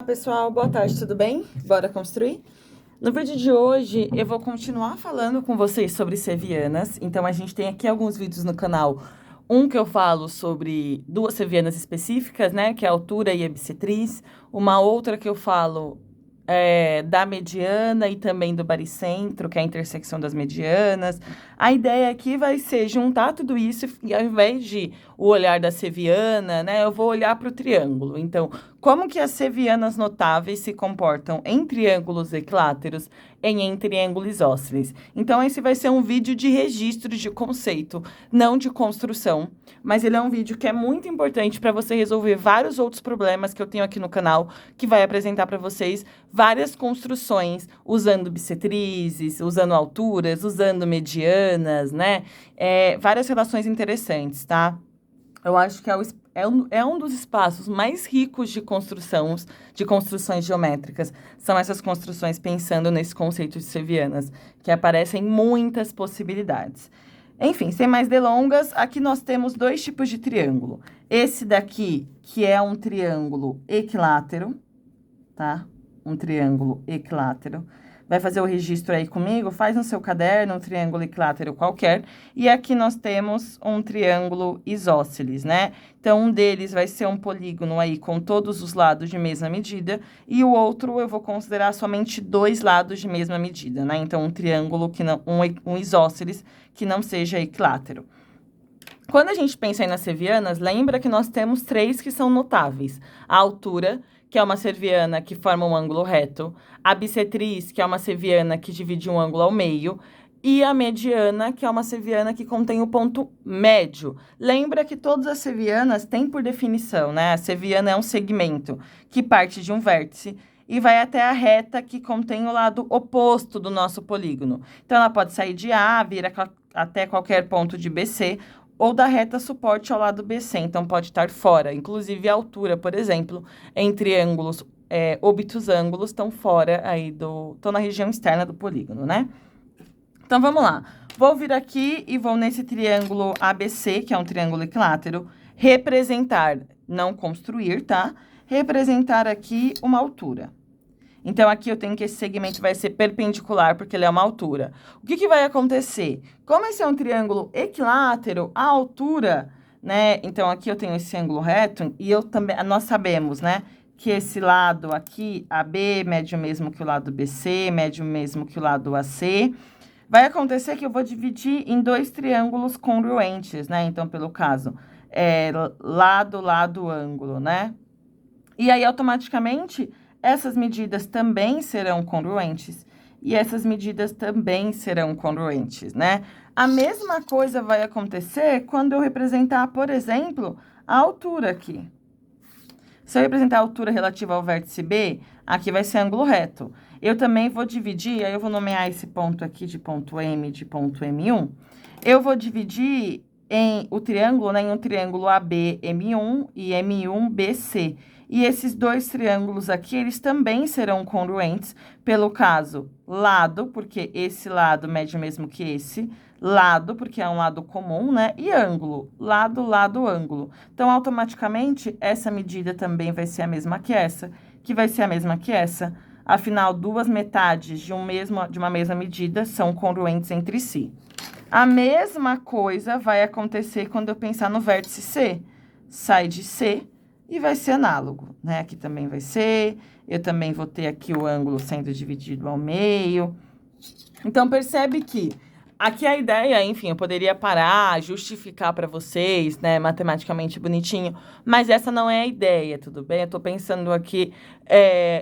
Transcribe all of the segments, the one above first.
pessoal, boa tarde, tudo bem? Bora construir? No vídeo de hoje, eu vou continuar falando com vocês sobre sevianas. Então, a gente tem aqui alguns vídeos no canal. Um que eu falo sobre duas sevianas específicas, né? Que é a altura e a bissetriz. Uma outra que eu falo da mediana e também do baricentro, que é a intersecção das medianas. A ideia aqui vai ser juntar tudo isso e ao invés de o olhar da seviana, né? Eu vou olhar para o triângulo. Então, como que as sevianas notáveis se comportam em triângulos equiláteros e em triângulos isósceles? Então, esse vai ser um vídeo de registro de conceito, não de construção. Mas ele é um vídeo que é muito importante para você resolver vários outros problemas que eu tenho aqui no canal, que vai apresentar para vocês várias construções, usando bissetrizes, usando alturas, usando medianas, né? Várias relações interessantes, tá? Eu acho que é um dos espaços mais ricos de construções geométricas. São essas construções pensando nesse conceito de sevianas, que aparecem muitas possibilidades. Enfim, sem mais delongas, aqui nós temos dois tipos de triângulo. Esse daqui, que é um triângulo equilátero, tá? Um triângulo equilátero. Vai fazer o registro aí comigo? Faz no seu caderno um triângulo equilátero qualquer. E aqui nós temos um triângulo isósceles, né? Então, um deles vai ser um polígono aí com todos os lados de mesma medida. E o outro eu vou considerar somente dois lados de mesma medida, né? Então, um triângulo que não... um isósceles que não seja equilátero. Quando a gente pensa aí nas sevianas, lembra que nós temos três que são notáveis. A altura, que é uma seviana que forma um ângulo reto, a bissetriz, que é uma seviana que divide um ângulo ao meio, e a mediana, que é uma seviana que contém o ponto médio. Lembra que todas as sevianas têm por definição, né? A seviana é um segmento que parte de um vértice e vai até a reta que contém o lado oposto do nosso polígono. Então, ela pode sair de A, vir até qualquer ponto de BC, ou da reta suporte ao lado BC, então pode estar fora. Inclusive, a altura, por exemplo, em triângulos obtusângulos estão fora aí estão na região externa do polígono, né? Então, vamos lá. Vou vir aqui e vou nesse triângulo ABC, que é um triângulo equilátero, representar, não construir, tá? Representar aqui uma altura. Então, aqui eu tenho que esse segmento vai ser perpendicular, porque ele é uma altura. O que vai acontecer? Como esse é um triângulo equilátero, a altura, né? Então, aqui eu tenho esse ângulo reto, e nós sabemos, né? Que esse lado aqui, AB, mede o mesmo que o lado BC, mede o mesmo que o lado AC. Vai acontecer que eu vou dividir em dois triângulos congruentes, né? Então, pelo caso, lado, lado, ângulo, né? E aí, automaticamente, essas medidas também serão congruentes. E essas medidas também serão congruentes, né? A mesma coisa vai acontecer quando eu representar, por exemplo, a altura aqui. Se eu representar a altura relativa ao vértice B, aqui vai ser ângulo reto. Eu também vou dividir, aí eu vou nomear esse ponto aqui de ponto M, de ponto M1. Eu vou dividir o triângulo, né, em um triângulo AB, M1 e M1, BC. E esses dois triângulos aqui, eles também serão congruentes pelo caso lado, porque esse lado mede o mesmo que esse, lado, porque é um lado comum, né? E ângulo, lado, lado, ângulo. Então, automaticamente, essa medida também vai ser a mesma que essa, que vai ser a mesma que essa. Afinal, duas metades de uma mesma medida são congruentes entre si. A mesma coisa vai acontecer quando eu pensar no vértice C. Sai de C e vai ser análogo, né? Aqui também vai ser, eu também vou ter aqui o ângulo sendo dividido ao meio. Então, percebe que aqui a ideia, enfim, eu poderia parar, justificar para vocês, né, matematicamente bonitinho, mas essa não é a ideia, tudo bem? Eu tô pensando aqui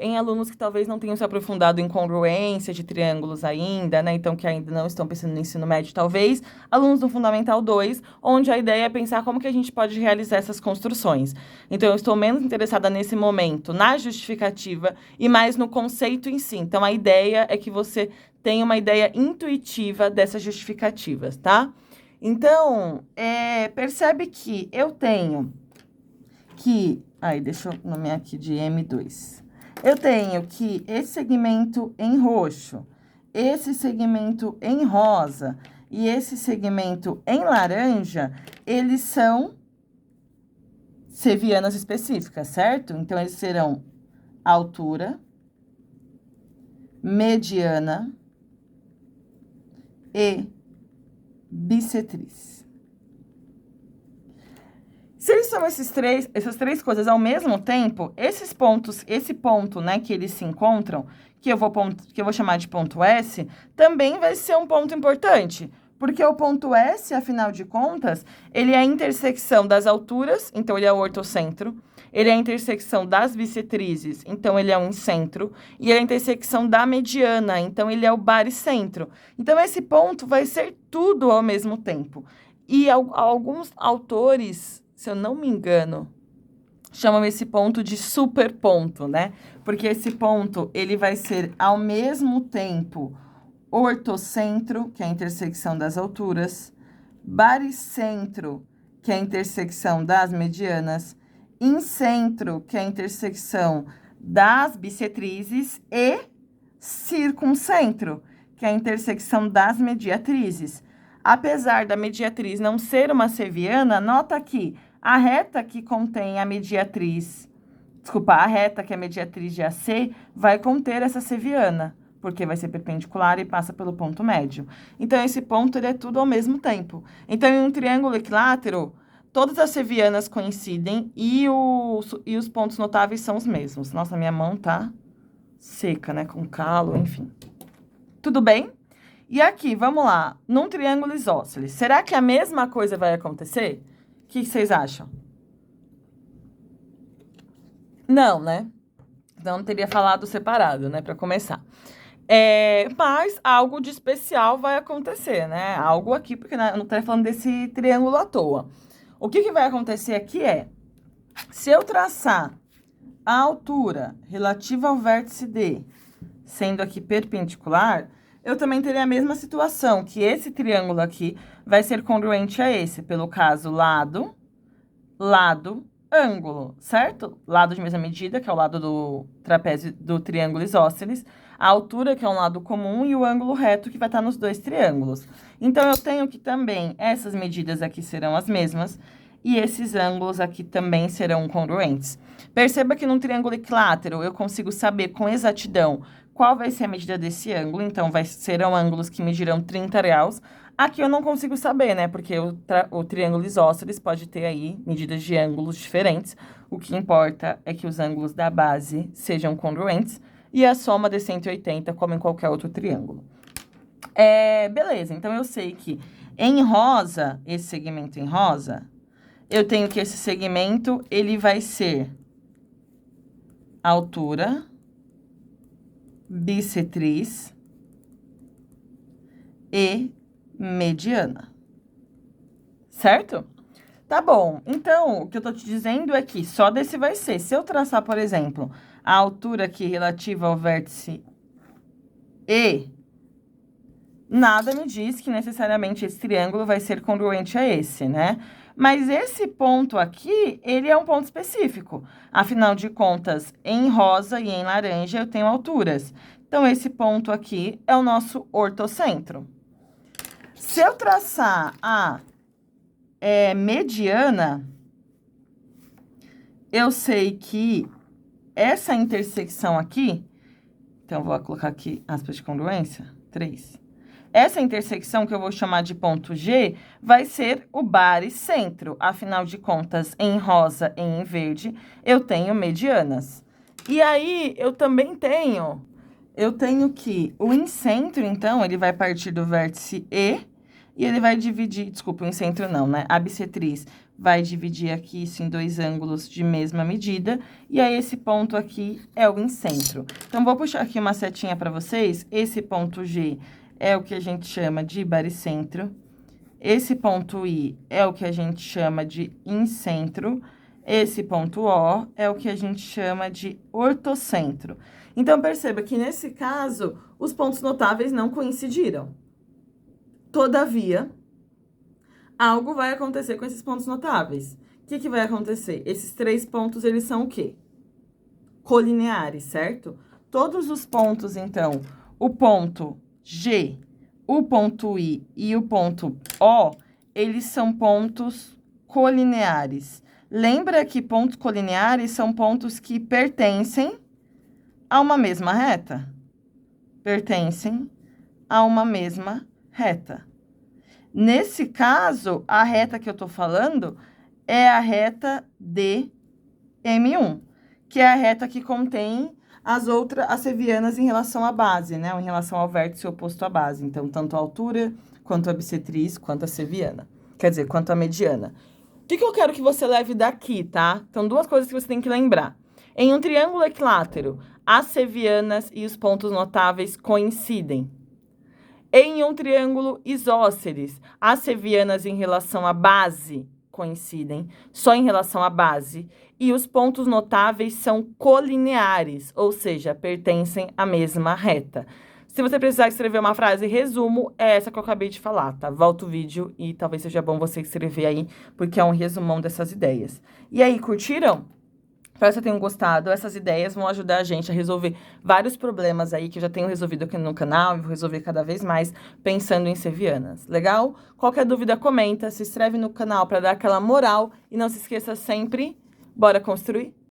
em alunos que talvez não tenham se aprofundado em congruência de triângulos ainda, né, então que ainda não estão pensando no ensino médio, talvez, alunos do Fundamental 2, onde a ideia é pensar como que a gente pode realizar essas construções. Então, eu estou menos interessada nesse momento, na justificativa, e mais no conceito em si. Então, a ideia é que você tenha uma ideia intuitiva dessas justificativas, tá? Então, percebe que eu tenho que... Aí, deixa eu nomear aqui de M2. Eu tenho que esse segmento em roxo, esse segmento em rosa e esse segmento em laranja, eles são sevianas específicas, certo? Então, eles serão altura, mediana e bissetriz. Se eles são essas três coisas ao mesmo tempo, esses pontos, esse ponto, né, que eles se encontram, que eu vou chamar de ponto S, também vai ser um ponto importante. Porque o ponto S, afinal de contas, ele é a intersecção das alturas, então ele é o ortocentro. Ele é a intersecção das bissetrizes, então ele é um incentro. E ele é a intersecção da mediana, então ele é o baricentro. Então, esse ponto vai ser tudo ao mesmo tempo. E alguns autores, se eu não me engano, chamam esse ponto de superponto, né? Porque esse ponto, ele vai ser ao mesmo tempo ortocentro, que é a intersecção das alturas, baricentro, que é a intersecção das medianas, incentro, que é a intersecção das bissetrizes, e circuncentro, que é a intersecção das mediatrizes. Apesar da mediatriz não ser uma seviana, nota que a reta que contém a mediatriz, a reta que é a mediatriz de AC, vai conter essa seviana, porque vai ser perpendicular e passa pelo ponto médio. Então, esse ponto, ele é tudo ao mesmo tempo. Então, em um triângulo equilátero, todas as sevianas coincidem e os pontos notáveis são os mesmos. Nossa, minha mão tá seca, né? Com calo, enfim. Tudo bem? E aqui, vamos lá. Num triângulo isósceles, será que a mesma coisa vai acontecer? O que vocês acham? Não, né? Então, não teria falado separado, né? Para começar. Mas algo de especial vai acontecer, né? Algo aqui, porque eu não estou falando desse triângulo à toa. O que vai acontecer aqui é, se eu traçar a altura relativa ao vértice D, sendo aqui perpendicular, eu também teria a mesma situação, que esse triângulo aqui vai ser congruente a esse, pelo caso lado, ângulo, certo? Lado de mesma medida, que é o lado do trapézio do triângulo isósceles, a altura, que é um lado comum, e o ângulo reto, que vai estar nos dois triângulos. Então, eu tenho que também, essas medidas aqui serão as mesmas, e esses ângulos aqui também serão congruentes. Perceba que num triângulo equilátero, eu consigo saber com exatidão qual vai ser a medida desse ângulo, então, serão ângulos que medirão 30 graus. Aqui eu não consigo saber, né, porque o triângulo isósceles pode ter aí medidas de ângulos diferentes. O que importa é que os ângulos da base sejam congruentes, e a soma de 180, como em qualquer outro triângulo. Beleza, então eu sei que em rosa, esse segmento em rosa, eu tenho que esse segmento, ele vai ser altura, bissetriz e mediana. Certo? Tá bom. Então, o que eu tô te dizendo é que só desse vai ser. Se eu traçar, por exemplo, a altura aqui relativa ao vértice E, nada me diz que necessariamente esse triângulo vai ser congruente a esse, né? Mas esse ponto aqui, ele é um ponto específico. Afinal de contas, em rosa e em laranja eu tenho alturas. Então, esse ponto aqui é o nosso ortocentro. Se eu traçar a mediana, eu sei que essa intersecção aqui, então, vou colocar aqui aspas de congruência, 3. Essa intersecção, que eu vou chamar de ponto G, vai ser o baricentro. Afinal de contas, em rosa e em verde, eu tenho medianas. E aí, eu também tenho que o incentro, então, ele vai partir do vértice E, e ele vai dividir, desculpa, o incentro não, né? A bissetriz vai dividir aqui isso em dois ângulos de mesma medida, e aí esse ponto aqui é o incentro. Então, vou puxar aqui uma setinha para vocês. Esse ponto G é o que a gente chama de baricentro. Esse ponto I é o que a gente chama de incentro. Esse ponto O é o que a gente chama de ortocentro. Então, perceba que, nesse caso, os pontos notáveis não coincidiram. Todavia, algo vai acontecer com esses pontos notáveis. O que vai acontecer? Esses três pontos, eles são o quê? Colineares, certo? Todos os pontos, então, o ponto G, o ponto I e o ponto O, eles são pontos colineares. Lembra que pontos colineares são pontos que pertencem a uma mesma reta? Pertencem a uma mesma reta. Nesse caso, a reta que eu tô falando é a reta DM1, que é a reta que contém as sevianas em relação à base, né? Ou em relação ao vértice oposto à base. Então, tanto a altura, quanto a bissetriz, quanto a seviana. Quer dizer, quanto a mediana. O que eu quero que você leve daqui, tá? Então, duas coisas que você tem que lembrar. Em um triângulo equilátero, as sevianas e os pontos notáveis coincidem. Em um triângulo isósceles, as sevianas em relação à base coincidem, só em relação à base, e os pontos notáveis são colineares, ou seja, pertencem à mesma reta. Se você precisar escrever uma frase resumo, é essa que eu acabei de falar, tá? Volta o vídeo e talvez seja bom você escrever aí, porque é um resumão dessas ideias. E aí, curtiram? Espero que vocês tenham gostado. Essas ideias vão ajudar a gente a resolver vários problemas aí que eu já tenho resolvido aqui no canal e vou resolver cada vez mais pensando em sevianas. Legal? Qualquer dúvida, comenta, se inscreve no canal para dar aquela moral e não se esqueça sempre, bora construir?